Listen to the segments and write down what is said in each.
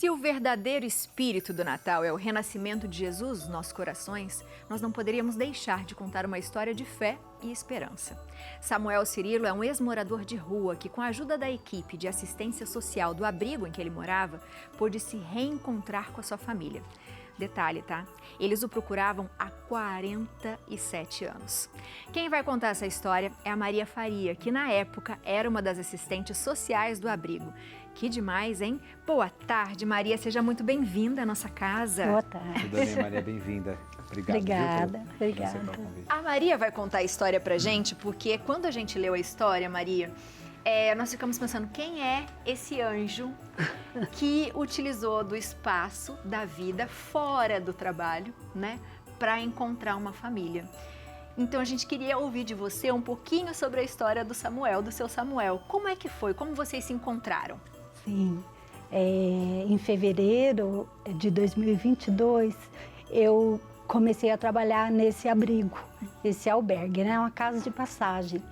Se o verdadeiro espírito do Natal é o renascimento de Jesus nos nossos corações, nós não poderíamos deixar de contar uma história de fé e esperança. Samuel Cirilo é um ex-morador de rua que, com a ajuda da equipe de assistência social do abrigo em que ele morava, pôde se reencontrar com a sua família. Detalhe, tá? Eles o procuravam há 47 anos. Quem vai contar essa história é a Maria Faria, que na época era uma das assistentes sociais do abrigo. Que demais, hein? Boa tarde, Maria. Seja muito bem-vinda à nossa casa. Boa tarde. Tudo bem, Maria? Bem-vinda. Obrigado. Obrigada, Viu, obrigada. pelo convite. A Maria vai contar a história pra gente, porque quando a gente leu a história, Maria, nós ficamos pensando, quem é esse anjo que utilizou do espaço da vida fora do trabalho, né, para encontrar uma família? Então a gente queria ouvir de você um pouquinho sobre a história do Samuel, do seu Samuel. Como é que foi? Como vocês se encontraram? Sim, em fevereiro de 2022, eu comecei a trabalhar nesse abrigo, esse albergue, né, uma casa de passagem.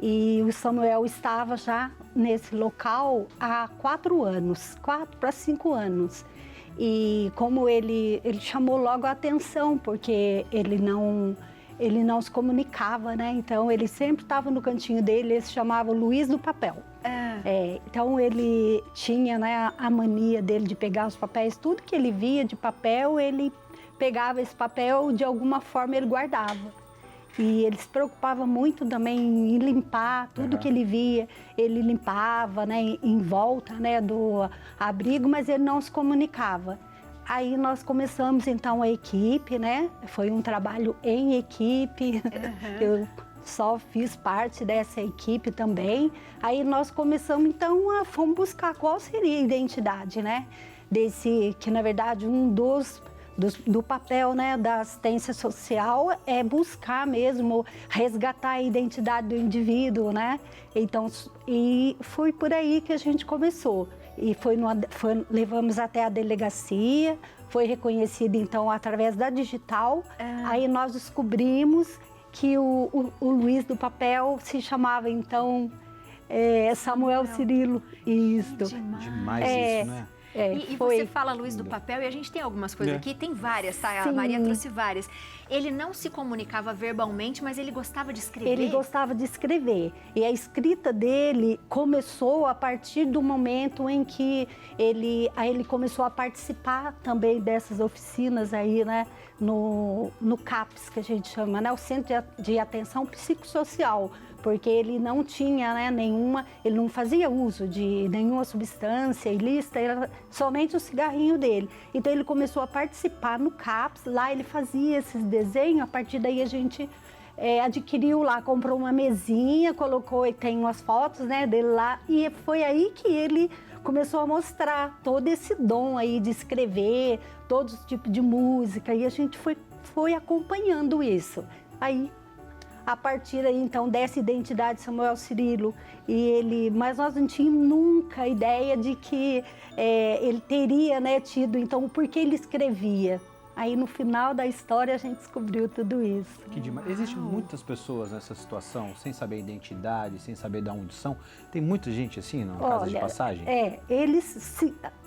E o Samuel estava já nesse local há 4 anos, 4 para 5 anos. E como ele chamou logo a atenção, porque ele não se comunicava, né? Então ele sempre estava no cantinho dele, ele se chamava Luiz do Papel. Então ele tinha, né, a mania dele de pegar os papéis, tudo que ele via de papel, ele pegava esse papel, de alguma forma ele guardava. E ele se preocupava muito também em limpar tudo que ele via. Ele limpava, né, em volta, né, do abrigo, mas ele não se comunicava. Aí nós começamos então a equipe, né? Foi um trabalho em equipe. Eu só fiz parte dessa equipe também. Aí nós começamos então fomos buscar qual seria a identidade, né? Desse, que na verdade do papel, né, da assistência social é buscar mesmo resgatar a identidade do indivíduo, né? Então, e foi por aí que a gente começou. E levamos até a delegacia, foi reconhecido então através da digital. Aí nós descobrimos que o Luiz do Papel se chamava então Samuel Cirilo. Isso. Demais isso, né? E você fala Luiz do Papel e a gente tem algumas coisas aqui, tem várias, tá? A Maria trouxe várias. Ele não se comunicava verbalmente, mas ele gostava de escrever? Ele gostava de escrever. E a escrita dele começou a partir do momento em que ele começou a participar também dessas oficinas aí, né? No CAPS, que a gente chama, né? O Centro de Atenção Psicossocial. Porque ele não tinha, né, ele não fazia uso de nenhuma substância ilícita, era somente o cigarrinho dele. Então ele começou a participar no CAPS, lá ele fazia esses desenhos, a partir daí a gente adquiriu lá, comprou uma mesinha, colocou, e tem umas fotos, né, dele lá, e foi aí que ele começou a mostrar todo esse dom aí de escrever, todos os tipos de música, e a gente foi acompanhando isso. Aí, a partir aí, então, dessa identidade Samuel Cirilo, mas nós não tínhamos nunca a ideia de que ele teria, né, tido, então, o porquê ele escrevia. Aí, no final da história, a gente descobriu tudo isso. Que demais. Existem muitas pessoas nessa situação, sem saber a identidade, sem saber de onde são. Tem muita gente assim, na casa de passagem?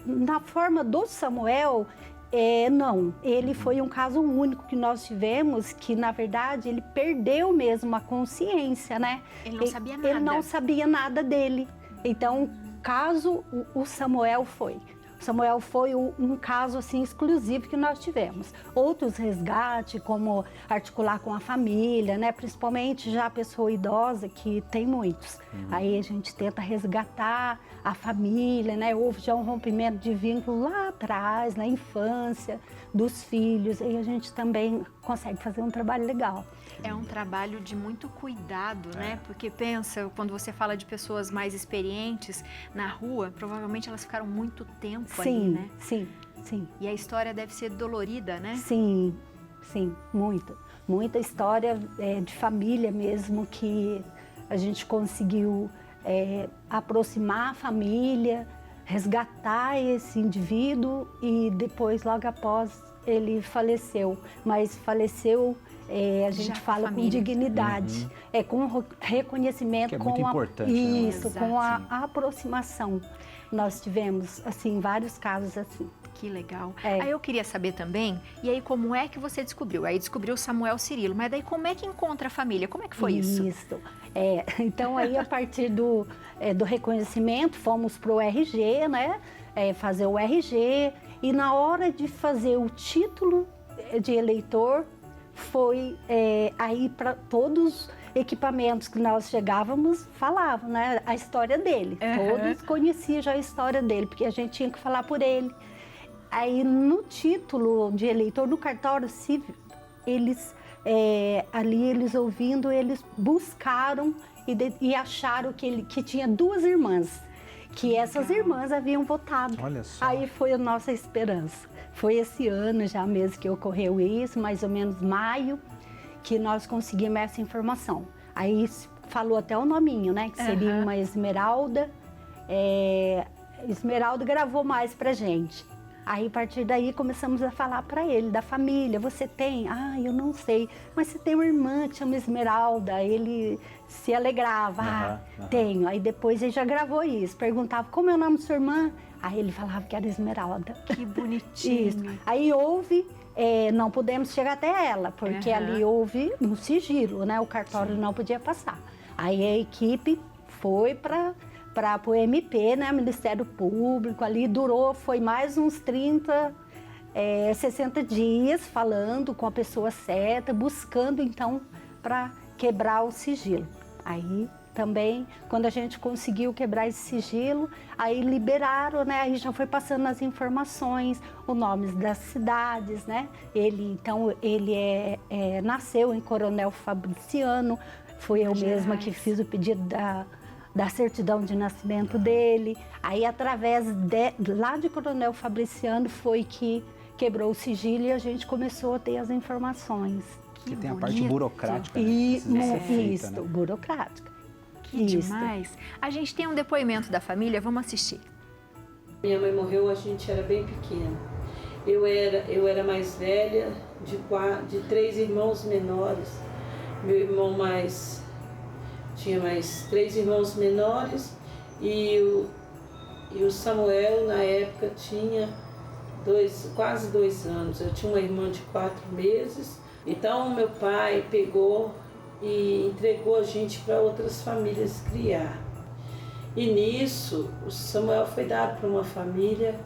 Na forma do Samuel, não, ele foi um caso único que nós tivemos, que na verdade ele perdeu mesmo a consciência, né? Ele não sabia nada. Ele não sabia nada dele. Então, caso o Samuel foi. O Samuel foi um caso assim exclusivo que nós tivemos. Outros resgates, como articular com a família, né? Principalmente já a pessoa idosa, que tem muitos. Aí a gente tenta resgatar a família, né? Houve já um rompimento de vínculo lá atrás, na infância, dos filhos. E a gente também consegue fazer um trabalho legal. É um trabalho de muito cuidado, né? Porque pensa, quando você fala de pessoas mais experientes na rua, provavelmente elas ficaram muito tempo ali, né? Sim. E a história deve ser dolorida, né? Sim, muita. Muita história de família mesmo, que a gente conseguiu aproximar a família, resgatar esse indivíduo e depois, logo após, ele faleceu. Mas faleceu, a gente fala com dignidade, com reconhecimento, que é com muito importante, isso, né? com a aproximação. Nós tivemos, assim, vários casos assim. Que legal. Aí eu queria saber também, e aí como é que você descobriu? Aí descobriu Samuel Cirilo, mas daí como é que encontra a família? Como é que foi isso? Isso. Então aí a partir do reconhecimento, fomos para o RG, né? Fazer o RG, e na hora de fazer o título de eleitor, foi aí para todos os equipamentos que nós chegávamos, falavam, né? A história dele. Todos conheciam já a história dele, porque a gente tinha que falar por ele. Aí no título de eleitor, no cartório civil, eles ali eles ouvindo, eles buscaram e acharam que tinha 2 irmãs, que essas irmãs haviam votado. Olha só. Aí foi a nossa esperança. Foi esse ano já mesmo que ocorreu isso, mais ou menos maio, que nós conseguimos essa informação. Aí falou até o nominho, né? Que seria uma Esmeralda. Esmeralda gravou mais pra gente. Aí, a partir daí, começamos a falar para ele, da família. Você tem? Ah, eu não sei. Mas você tem uma irmã que chama Esmeralda. Ele se alegrava. Tenho. Aí, depois, ele já gravou isso. Perguntava, como é o nome da sua irmã? Aí, ele falava que era Esmeralda. Que bonitinho. Isso. Aí, houve... não pudemos chegar até ela, porque ali houve um sigilo, né? O cartório não podia passar. Aí, a equipe foi para o MP, né, Ministério Público, ali foi mais uns 60 dias falando com a pessoa certa, buscando então para quebrar o sigilo. Aí também, quando a gente conseguiu quebrar esse sigilo, aí liberaram, né, aí já foi passando as informações, os nomes das cidades, né, ele nasceu em Coronel Fabriciano, fui eu mesma que fiz o pedido da certidão de nascimento dele. Aí, através lá de Coronel Fabriciano, foi que quebrou o sigilo e a gente começou a ter as informações. Que tem a parte burocrática, né? Isso, né? burocrática. Que demais. A gente tem um depoimento da família, vamos assistir. Minha mãe morreu, a gente era bem pequena. Eu era mais velha, de 3 irmãos menores. Meu irmão tinha mais 3 irmãos menores e o Samuel, na época, tinha quase 2 anos. Eu tinha uma irmã de 4 meses. Então, meu pai pegou e entregou a gente para outras famílias criar. E nisso, o Samuel foi dado para uma família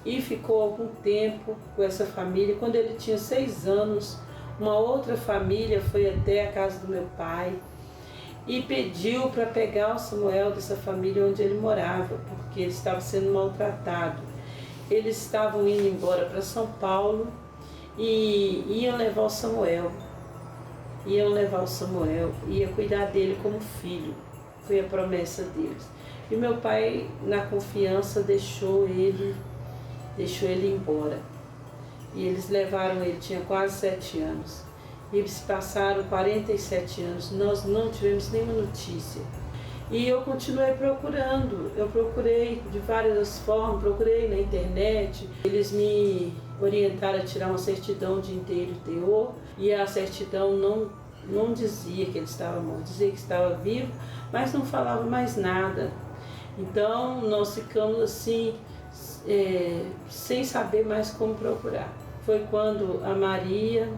e ficou algum tempo com essa família. Quando ele tinha 6 anos, uma outra família foi até a casa do meu pai e pediu para pegar o Samuel dessa família onde ele morava, porque ele estava sendo maltratado. Eles estavam indo embora para São Paulo e iam levar o Samuel. Ia cuidar dele como filho. Foi a promessa deles. E meu pai, na confiança, deixou ele embora. E eles levaram ele, tinha quase 7 anos. E eles passaram 47 anos, nós não tivemos nenhuma notícia. E eu continuei procurando, eu procurei de várias formas, procurei na internet. Eles me orientaram a tirar uma certidão de inteiro teor, e a certidão não dizia que ele estava morto, dizia que estava vivo, mas não falava mais nada. Então nós ficamos assim, sem saber mais como procurar. Foi quando a Maria,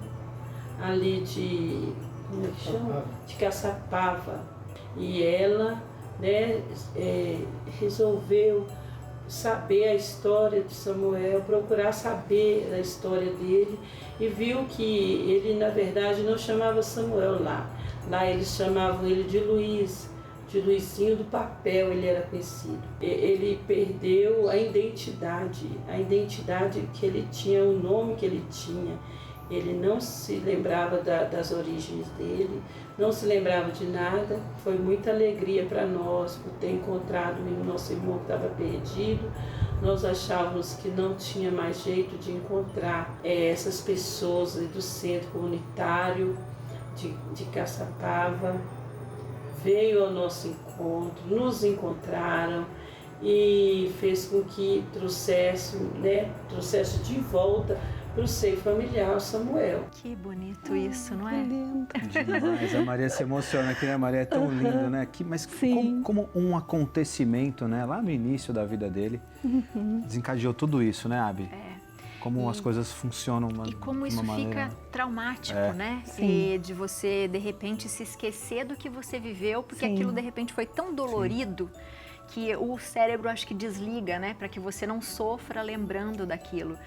ali de Caçapava, e ela, né, resolveu saber a história de Samuel, procurar saber a história dele, e viu que ele, na verdade, não chamava Samuel lá. Lá eles chamavam ele de Luiz, de Luizinho do Papel, ele era conhecido. Ele perdeu a identidade que ele tinha, o nome que ele tinha. Ele não se lembrava das origens dele, não se lembrava de nada. Foi muita alegria para nós por ter encontrado o nosso irmão que estava perdido. Nós achávamos que não tinha mais jeito de encontrar essas pessoas do centro comunitário de Caçapava. Veio ao nosso encontro, nos encontraram e fez com que trouxesse de volta para o seio familiar o Samuel. Que bonito isso, não é? Que lindo. Demais, a Maria se emociona aqui, né, Maria? É tão lindo, né? Mas como um acontecimento, né, lá no início da vida dele, desencadeou tudo isso, né, Abi? Como as coisas funcionam e como de isso uma maneira... fica traumático, né? Sim. E de você, de repente, se esquecer do que você viveu, porque aquilo, de repente, foi tão dolorido que o cérebro, acho que desliga, né? Para que você não sofra lembrando daquilo.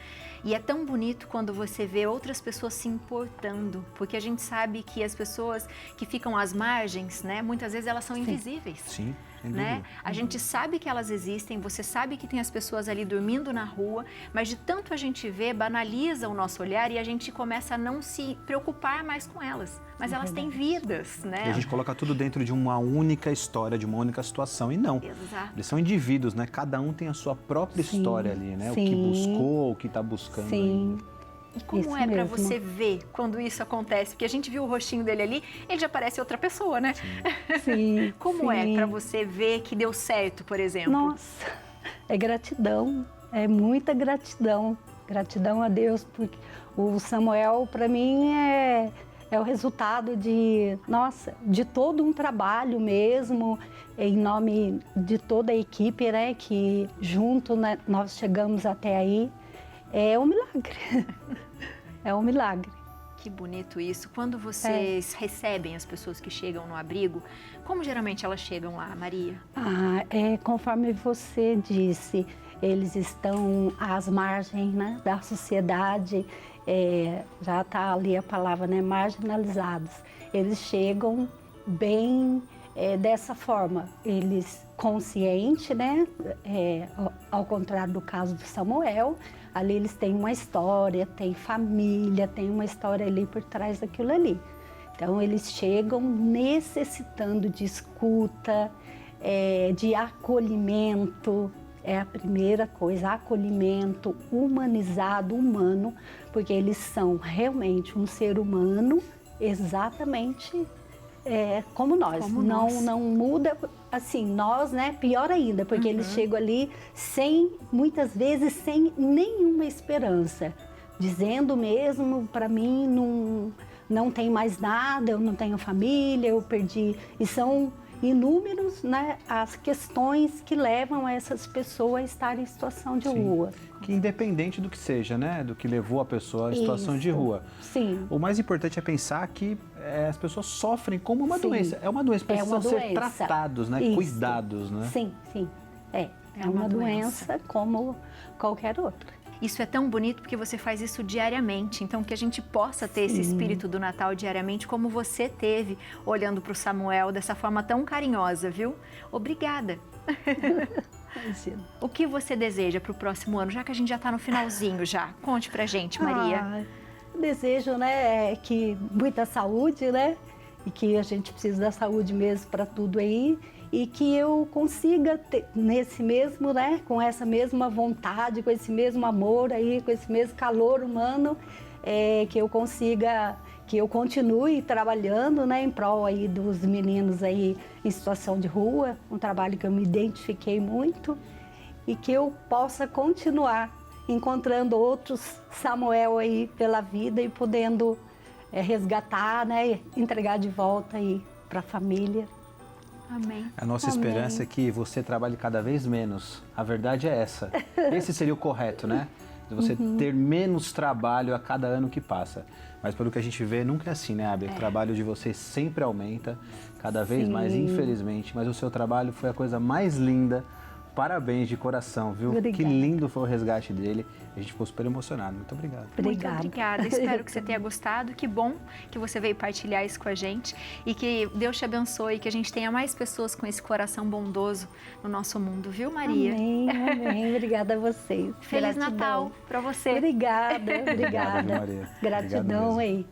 E é tão bonito quando você vê outras pessoas se importando, porque a gente sabe que as pessoas que ficam às margens, né? Muitas vezes elas são invisíveis. Sim. Né? A gente sabe que elas existem, você sabe que tem as pessoas ali dormindo na rua, mas de tanto a gente ver, banaliza o nosso olhar e a gente começa a não se preocupar mais com elas. Mas elas têm vidas, né? E a gente coloca tudo dentro de uma única história, de uma única situação, e não. Exato. Eles são indivíduos, né? Cada um tem a sua própria história ali, né? O que buscou, o que está buscando. Sim. E como Isso é para mesmo. você ver quando isso acontece? Porque a gente viu o rostinho dele ali, ele já parece outra pessoa, né? Sim. Como é para você ver que deu certo, por exemplo? Nossa, é gratidão, é muita gratidão. Gratidão a Deus, porque o Samuel, para mim, é o resultado de todo um trabalho mesmo, em nome de toda a equipe, né, que junto, né, nós chegamos até aí. É um milagre. É um milagre. Que bonito isso. Quando vocês recebem as pessoas que chegam no abrigo, como geralmente elas chegam lá, Maria? Conforme você disse, eles estão às margens, né, da sociedade, já está ali a palavra, né, marginalizados. Eles chegam bem dessa forma, eles conscientes, né, ao contrário do caso do Samuel, ali eles têm uma história, tem família, tem uma história ali por trás daquilo ali. Então eles chegam necessitando de escuta, de acolhimento, é a primeira coisa, acolhimento humanizado, humano, porque eles são realmente um ser humano exatamente como nós. Não muda, assim, nós, né, pior ainda, porque eles chegam ali muitas vezes sem nenhuma esperança, dizendo mesmo, para mim não tem mais nada, eu não tenho família, eu perdi, e são inúmeros, né, as questões que levam essas pessoas a estarem em situação de rua. Que independente do que seja, né, do que levou a pessoa à situação de rua. Sim. O mais importante é pensar que as pessoas sofrem como uma doença. É uma doença, precisam ser tratados, né, cuidados, né? Sim. É uma doença como qualquer outra. Isso é tão bonito porque você faz isso diariamente, então que a gente possa ter esse espírito do Natal diariamente como você teve, olhando para o Samuel dessa forma tão carinhosa, viu? Obrigada! O que você deseja para o próximo ano, já que a gente já está no finalzinho já? Conte pra gente, Maria. Desejo, né, que muita saúde, né, e que a gente precisa da saúde mesmo para tudo aí, e que eu consiga ter, nesse mesmo, né, com essa mesma vontade, com esse mesmo amor aí, com esse mesmo calor humano, que eu consiga, que eu continue trabalhando, né, em prol aí dos meninos aí em situação de rua, um trabalho que eu me identifiquei muito, e que eu possa continuar encontrando outros Samuel aí pela vida e podendo resgatar, né, entregar de volta aí para a família. Amém. A nossa esperança é que você trabalhe cada vez menos. A verdade é essa. Esse seria o correto, né? De você ter menos trabalho a cada ano que passa. Mas pelo que a gente vê, nunca é assim, né, Abi? O trabalho de vocês sempre aumenta, cada vez mais, infelizmente. Mas o seu trabalho foi a coisa mais linda. Parabéns de coração, viu? Obrigada. Que lindo foi o resgate dele. A gente ficou super emocionado. Muito obrigado. Muito obrigada. Espero que você tenha gostado. Que bom que você veio partilhar isso com a gente. E que Deus te abençoe, que a gente tenha mais pessoas com esse coração bondoso no nosso mundo, viu, Maria? Amém. Obrigada a vocês. Feliz Gratidão. Natal para você. Obrigada. Obrigado, Maria. Gratidão aí.